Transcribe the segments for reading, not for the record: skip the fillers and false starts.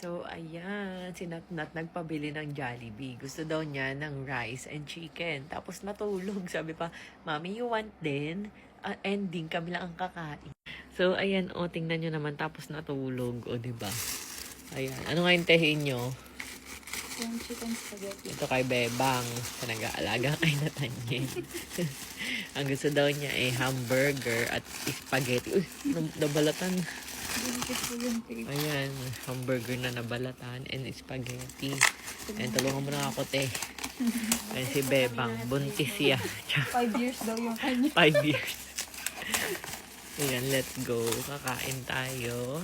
So, ayan, si Natnat nagpabili ng Jollibee. Gusto daw niya ng rice and chicken. Tapos natulog. Sabi pa, Mami, you want din? Ending, kami lang ang kakain. So, ayan, o, tingnan nyo naman. Tapos natulog, o, diba? Ayan, ano nga yung tehin nyo? Yung chicken spaghetti. Ito kay Bebang, sa nag-aalaga kay Nathaniel. Ang gusto daw niya ay hamburger at spaghetti. Uy, nabalatan. Binigit ko yung tape. Ayan, hamburger na nabalatan and spaghetti. Ayan, tulungan mo na ako, te. Ayan si Bebang, buntis siya. 5 years daw yung kanya. 5 years. Ayan, let's go. Kakain tayo.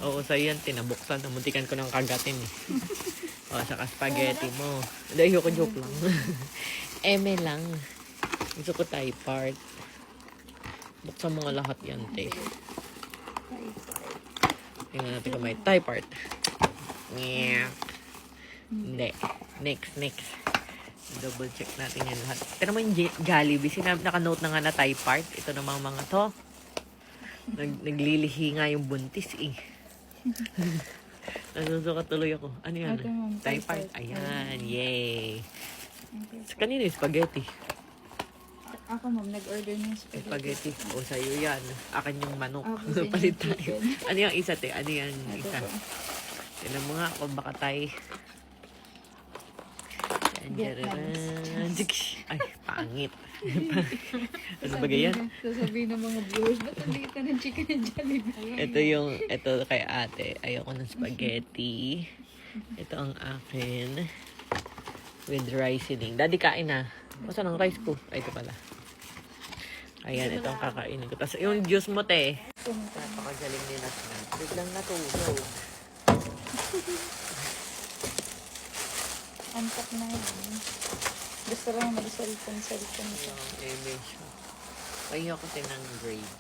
Oo, sa'yo yan, tinabuksan. Namuntikan ko ng kagatin eh. O, saka spaghetti mo. Hindi, ayoko joke lang. Eme lang. Gusto ko Thai part. Buksan mo nga lahat yan, te. Tingnan natin kung may Thai part. Yeah. Hindi. Next. Double check natin yan lahat. Pero mo yung Jollibee, sinabi naka-note na nga na Thai part. Ito namang mga to. Naglilihi nga yung buntis eh. Nasusuka tuloy ako. Ano yan? Thai part. Ayan. Yay. Sa kanina yung spaghetti. Ako, ma'am, nag-order ng Spaghetti. O, sa'yo yan. Akin yung manok. Ako, sa inyo Palit chicken. tayo. Ano yung isa, te? Ano yung Ito isa? po. Tignan mo nga kung baka tayo. Ay, pangit. Ano ba ganyan? Sasabihin ng mga viewers, ba't ang liit na ng chicken and Jollibee? Ito kay ate. Ayoko ng spaghetti. Ito ang akin. With rice seasoning. Daddy, kain na. Masa ng rice ko? Ay, ito pala. Ayan, ito ang kakainin ko. Tapos yung juice mo, te. Napakagaling ni Nathan. Biglang natulog. Antak na yun. Gusto lang mag-cellphone siya. Image mo. Kaya ako ng grade.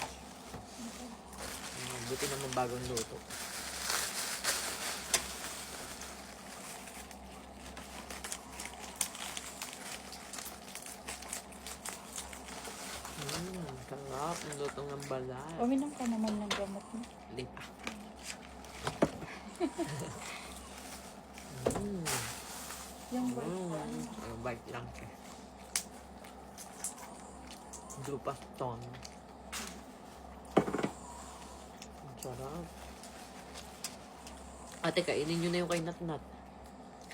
Buti naman bagong luto. Sarap. Ang lutong ng balat. Uminom ka naman ng gamot mo. Hindi pa. Yung white. Bite lang siya. Glupaston. Ang sarap. Ate, kainin nyo na yung kay Natnat.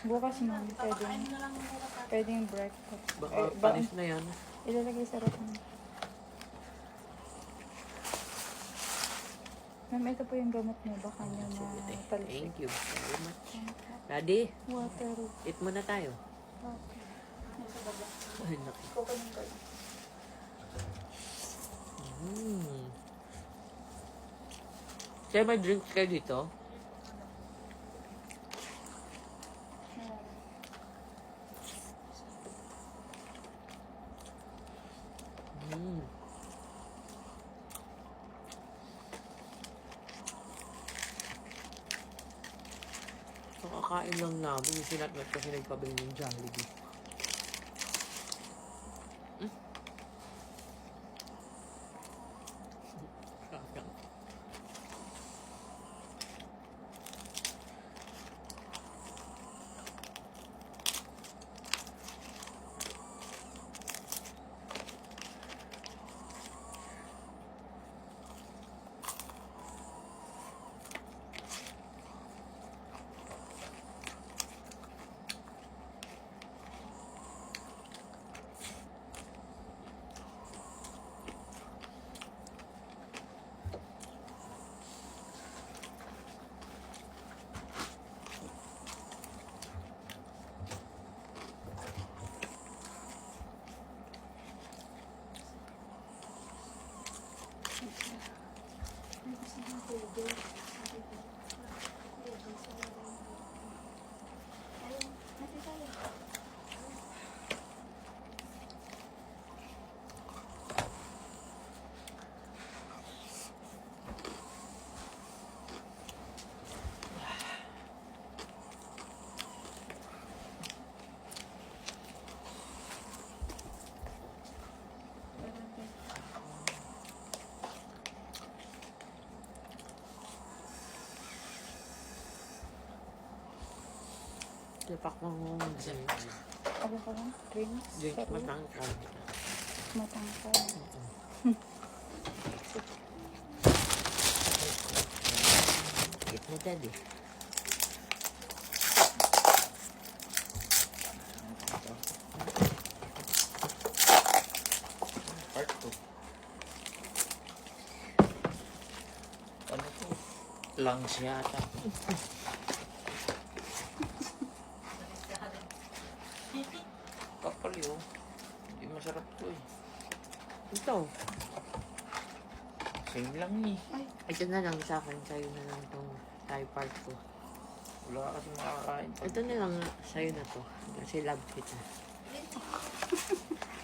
Bukas, ma'am. Pwede yung breakfast. Baka panis na yan. Ilalagay sa rep mo. Ma'am, ito po yung gamot mo. Baka nyo na talsik. Thank you very much. Daddy, Water. eat muna tayo. Okay. Nasa baba. Ay, naku. Kukunin ko lang. Kaya may drinks kayo dito? Nakakain lang namin yung sinatmat kasi nagpabili ng Jollibee. Sayang. Lapak mo drink. Ano ka lang? Drinks? Drink Sorry. matangkad. Matangkad. Eat mo, daddy. Part 2. Ano to? Lungs yata. Kapal yun. Hindi masarap to eh. Ito. Same lang eh. Ito na lang sa akin. Sa'yo na lang itong Thai part ko. Wala kasi makakain. Ito na lang sa'yo na to. Kasi love kita.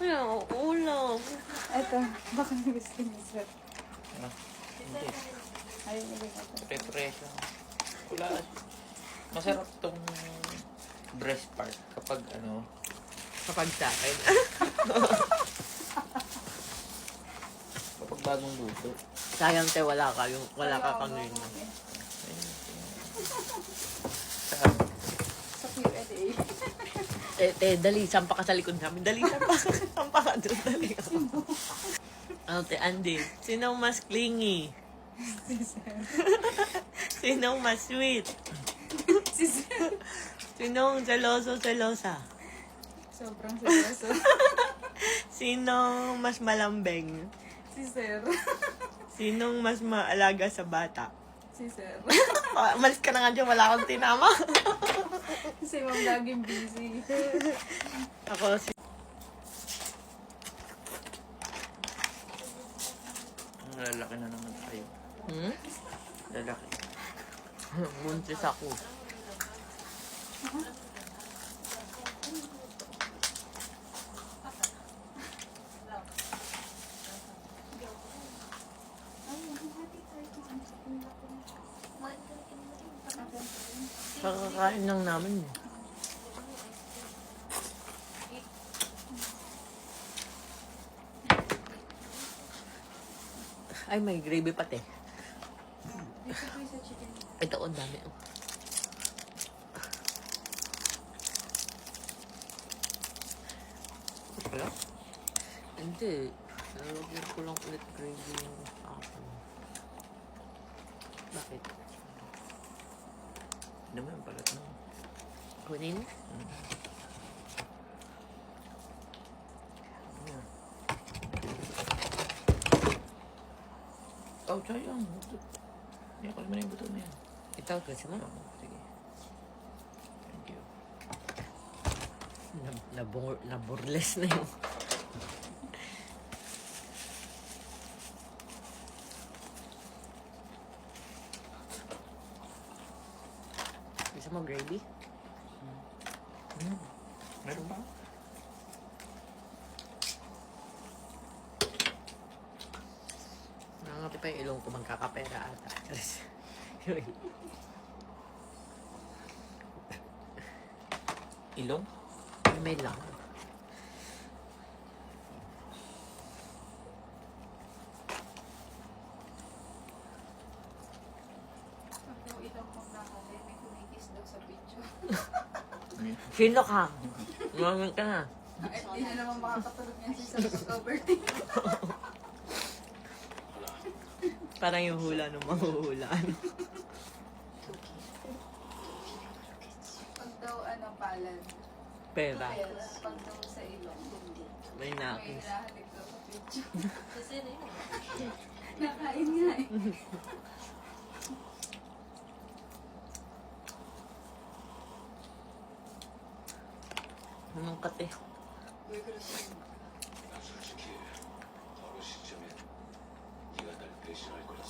Ano, ulam. Ito, baka gusto niyo, sir. Ano? Hindi. Ayun, ibig ito. Pre-press lang. Wala. Masarap tong breast part kapag ano. Kapag sa akin. Kapag bagong luto. Sayang te, wala ka kanina. Sa Q&A. Dali, sampa ka sa likod namin. Dali, sampa. Sampa ka doon, dali. Ano te, Andy? Sino mas clingy? Si sir. Sino mas sweet? Si sir. Sinong selosa? Sobrang seryoso. Sino mas malambing? Si sir. Sinong mas maalaga sa bata? Si sir. Malis ka na nga dyan, wala akong tinama. Si ma'am laging busy. Ako si... Lalaki na naman tayo. Lalaki. Buntis ako. Kakakain lang namin. Ay, may gravy pati. Dito po sa chicken. Ito, ang dami. Wala? Hindi. Nalagyan ko lang ulit gravy yung akin. Bakit? Hindi mo yung balat mo. Kunin? Oh, sayang. Hindi ako naman yung buto na yan. Ito, kasi mo? Sige. Thank you. Naburles na yung... Gusto mo gravy? Meron ba? Nangangati pa yung ilong ko, magkakapera ata. Yun. Ilong? May lang. Pag daw itong pagkakali, may kumikis daw sa picture. Sino ka? Mamin ka na. Hindi na naman makakatulog niya si Sir pag-overthink. Parang yung hula ng mahuhulaan. Pag daw palad. Pera. Pera. Pag daw sa ilong. May May nakis. nahalik daw sa picture. Kasi nakain nga eh. Anong kate? 솔직히 바로 시점에 네가 날 대신할 거라